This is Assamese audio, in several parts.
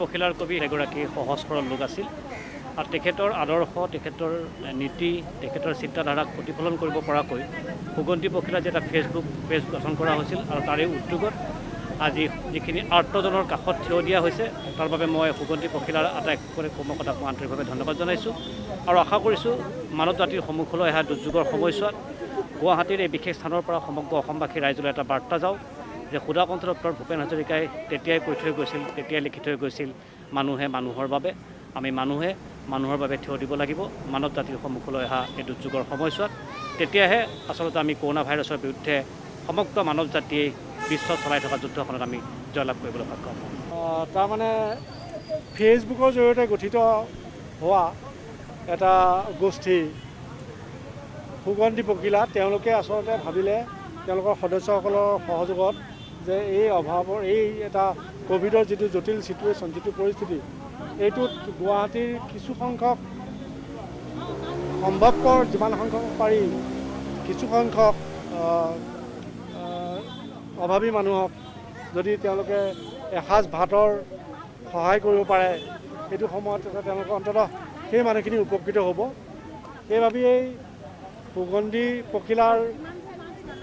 পখিলাৰ কবি এগৰাকী সহজ সৰল লোক আছিল আৰু তেখেতৰ আদৰ্শ, তেখেতৰ নীতি, তেখেতৰ চিন্তাধাৰাক প্ৰতিফলন কৰিব পৰাকৈ সুগন্ধি পখিলাৰ যে এটা ফেচবুক পেজ গঠন কৰা হৈছিল আৰু তাৰে উদ্যোগত আজি যিখিনি আৰ্তজনৰ কাষত থিয় দিয়া হৈছে তাৰ বাবে মই সুগন্ধি পখিলাৰ আটাইতকৈ কৰ্মকৰ্তাক মই আন্তৰিকভাৱে ধন্যবাদ জনাইছোঁ আৰু আশা কৰিছোঁ মানৱ জাতিৰ সন্মুখলৈ অহা দুৰ্যোগৰ সময়ছোৱাত গুৱাহাটীৰ এই বিশেষ স্থানৰ পৰা সমগ্ৰ অসমবাসী ৰাইজলৈ এটা বাৰ্তা যাওক যে সুধাকণ্ঠ ডক্টৰ ভূপেন হাজৰিকাই তেতিয়াই কৈ থৈ গৈছিল, তেতিয়াই লিখি থৈ গৈছিল, মানুহে মানুহৰ বাবে, আমি মানুহে মানুহৰ বাবে থিয় দিব লাগিব মানৱ জাতিৰ সন্মুখলৈ অহা এই দুৰ্যোগৰ সময়ছোৱাত। তেতিয়াহে আচলতে আমি কৰোণা ভাইৰাছৰ বিৰুদ্ধে সমগ্ৰ মানৱ জাতিয়ে বিশ্বত চলাই থকা যুদ্ধখনত আমি জয়লাভ কৰিবলৈ সক্ষম হ'ম। তাৰমানে ফেচবুকৰ জৰিয়তে গঠিত হোৱা এটা গোষ্ঠী সুগন্ধি পখিলা, তেওঁলোকে আচলতে ভাবিলে তেওঁলোকৰ সদস্যসকলৰ সহযোগত যে এই অভাৱৰ এই এটা ক'ভিডৰ যিটো জটিল ছিটুৱেশ্যন, যিটো পৰিস্থিতি, এইটোত গুৱাহাটীৰ কিছু সংখ্যক সম্ভৱপৰ যিমান সংখ্যক পাৰি কিছু সংখ্যক অভাৱী মানুহক যদি তেওঁলোকে এসাঁজ ভাতৰ সহায় কৰিব পাৰে, সেইটো সময়ত তেওঁলোকৰ অন্ততঃ সেই মানুহখিনি উপকৃত হ'ব। সেইবাবেই সুগন্ধি পখিলাৰ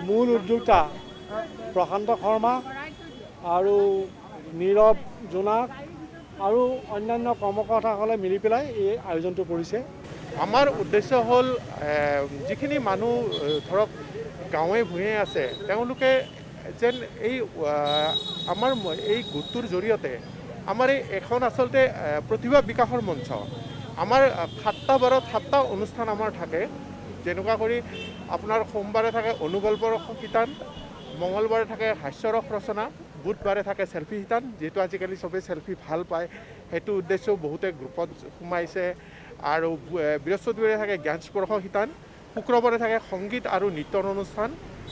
মূল উদ্যোক্তা প্ৰশান্ত শৰ্মা আৰু নীৰৱ জোনাক আৰু অন্যান্য কৰ্মকৰ্তাসকলে মিলি পেলাই এই আয়োজনটো কৰিছে। আমাৰ উদ্দেশ্য হ'ল যিখিনি মানুহ ধৰক গাঁৱে ভূঞে আছে তেওঁলোকে যেন এই আমাৰ এই গোটটোৰ জৰিয়তে আমাৰ এই এখন আচলতে প্ৰতিভা বিকাশৰ মঞ্চ। আমাৰ 7টা বাৰত 7টা অনুষ্ঠান আমাৰ থাকে, যেনেকুৱা কৰি আপোনাৰ সোমবাৰে থাকে অনুগল্পৰ শিতান, মঙলবাৰে থাকে হাস্যৰস ৰচনা, বুধবাৰে থাকে চেল্ফি শিতান, যিহেতু আজিকালি চবেই চেল্ফি ভাল পায় সেইটো উদ্দেশ্যও বহুতে গ্ৰুপত সোমাইছে, আৰু বৃহস্পতিবাৰে থাকে জ্ঞান স্পৰ্শ শিতান, শুক্ৰবাৰে থাকে সংগীত আৰু নৃত্যৰ অনুষ্ঠান,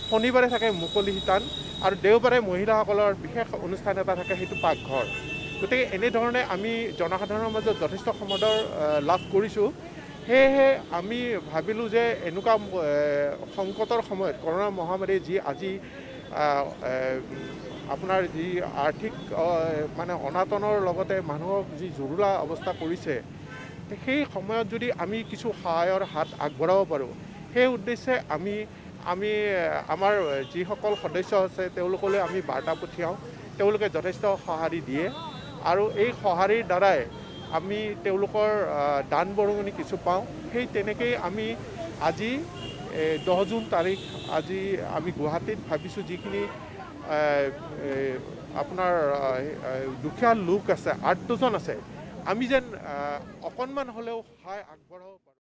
শনিবাৰে থাকে মুকলি শিতান আৰু দেওবাৰে মহিলাসকলৰ বিশেষ অনুষ্ঠান এটা থাকে, সেইটো পাকঘৰ। গতিকে এনেধৰণে আমি জনসাধাৰণৰ মাজত যথেষ্ট সমাদৰ লাভ কৰিছোঁ। সেয়েহে আমি ভাবিলোঁ যে এনেকুৱা সংকটৰ সময়ত কৰোণা মহামাৰীয়ে যি আজি আপোনাৰ যি আৰ্থিক মানে অনাটনৰ লগতে মানুহক যি জুৰুলা অৱস্থা কৰিছে, সেই সময়ত যদি আমি কিছু সহায়ৰ হাত আগবঢ়াব পাৰোঁ, সেই উদ্দেশ্যে আমি আমাৰ যিসকল সদস্য আছে তেওঁলোকলৈ আমি বাৰ্তা পঠিয়াওঁ, তেওঁলোকে যথেষ্ট সঁহাৰি দিয়ে আৰু এই সঁহাৰিৰ দ্বাৰাই আমি তেওঁলোকৰ দান বৰঙণি কিছু পাওঁ। সেই তেনেকেই আমি আজি 10 জুন তাৰিখ আজি আমি গুৱাহাটীত ভাবিছোঁ যিখিনি আপোনাৰ দুখীয়া লোক আছে, আৰ্তজন আছে, আমি যেন অকণমান হ'লেও সহায় আগবঢ়াব পাৰোঁ।